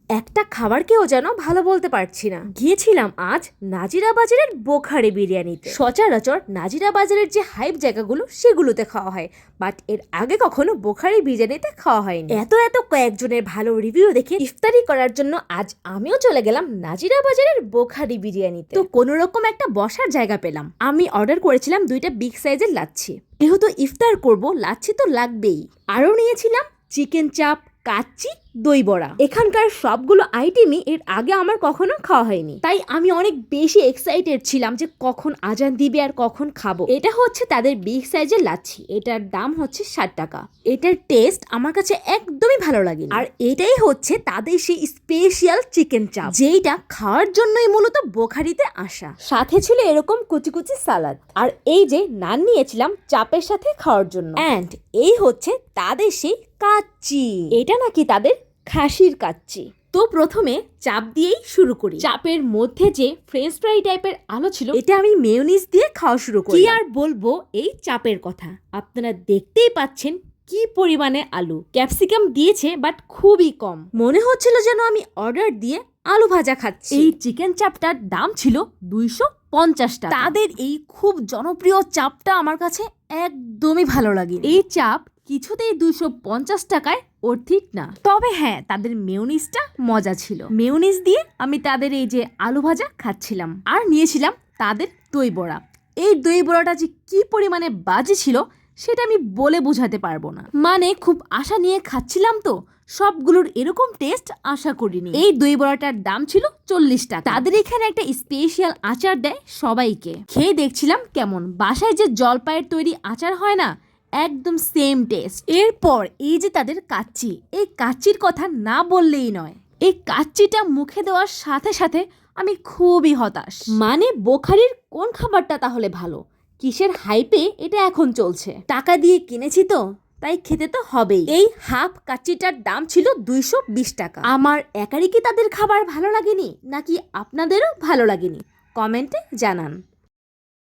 একটা খাবারকেও যেন ভালো বলতে পারছি না। গিয়েছিলাম আজ নাজিরা বাজারের বোখারি বিরিয়ানিতে। সচরাচর নাজিরা বাজারের যে হাইপ জায়গাগুলো সেগুলোতে খাওয়া হয়, বাট এর আগে কখনো বোখারি বিরিয়ানিতে খাওয়া হয়নি। এত কয়েকজনের ভালো রিভিউ দেখে ইফতারি করার জন্য আজ আমিও চলে গেলাম নাজিরা বাজারের বোখারি বিরিয়ানিতে। তো কোনো রকম একটা বসার জায়গা পেলাম। আমি অর্ডার করেছিলাম 2টা বিগ সাইজের লাচ্ছি। যেহেতু ইফতার করব, লাচ্ছি তো লাগবেই। আরও নিয়েছিলাম চিকেন চাপ, কাচ্চি, দই বড়া। এখানকার সবগুলো আইটেমই এর আগে আমার কখনো খাওয়া হয়নি, তাই আমি অনেক বেশি এক্সাইটেড ছিলাম যে কখন আজান দিবে আর কখন খাবো। এটা হচ্ছে তাদের বিগ সাইজের লাচ্ছি। এটার দাম হচ্ছে 60 টাকা। এটার টেস্ট আমার কাছে একদমই ভালো লাগে। আর এটাই হচ্ছে তাদের সেই স্পেশাল চিকেন চাপ, যেইটা খাওয়ার জন্যই মূলত বোখারিতে আসা। সাথে ছিল এরকম কুচি কুচি সালাদ, আর এই যে নান নিয়েছিলাম চাপের সাথে খাওয়ার জন্য। অ্যান্ড এই হচ্ছে তাদের সেই কাচ্চি। এটা নাকি তাদের খাসির কাচ্চি। তো প্রথমে চাপ দিয়েই শুরু করি। চাপের মধ্যে যে ফ্রেঞ্চ ফ্রাই টাইপের আলো ছিল, এটা আমি মেয়োনিজ দিয়ে খাওয়া শুরু করি। কি আর বলবো এই চাপের কথা, আপনারা দেখতেই পাচ্ছেন কি পরিমাণে আলু। ক্যাপসিকাম দিয়েছে বাট খুবই কম। মনে হচ্ছিল যেন আমি অর্ডার দিয়ে আলু ভাজা খাচ্ছি। এই চিকেন চাপটার দাম ছিল 250 টাকা। তাদের এই খুব জনপ্রিয় চাপটা আমার কাছে একদমই ভালো লাগে। এই চাপ কিছুতেই 250 টাকায় অর্থিক না। তবে হ্যাঁ, তাদের মেয়োনিজটা মজা ছিল। মেয়োনিজ দিয়ে আমি তাদের এই যে আলু ভাজা খাচ্ছিলাম। আর নিয়েছিলাম তাদের দই বড়া। এই দই বড়াটা যে কি পরিমাণে বাজে ছিল সেটা আমি বলে বোঝাতে পারবো না। মানে খুব আশা নিয়ে খাচ্ছিলাম, তো সবগুলোর এরকম টেস্ট আশা করিনি। এই দই বড়াটার দাম ছিল 40 টাকা। তাদের এখানে একটা স্পেশাল আচার দেয় সবাইকে। খেয়ে দেখছিলাম কেমন। বাসায় যে জলপাইয়ের তৈরি আচার হয় না, একদম সেম টেস্ট। এরপর এই যে তাদের কাচ্চি, এই কাচ্চির কথা না বললেই নয়। এই কাচ্চিটা মুখে দেওয়ার সাথে সাথে আমি খুবই হতাশ। মানে বোখারির কোন খাবারটা তাহলে ভালো? কিসের হাইপে এটা এখন চলছে? টাকা দিয়ে কিনেছি তো, তাই খেতে তো হবেই। এই হাফ কাচ্চিটার দাম ছিল 220 টাকা। আমার একারই কি তাদের খাবার ভালো লাগেনি, নাকি আপনাদেরও ভালো লাগেনি? কমেন্টে জানান।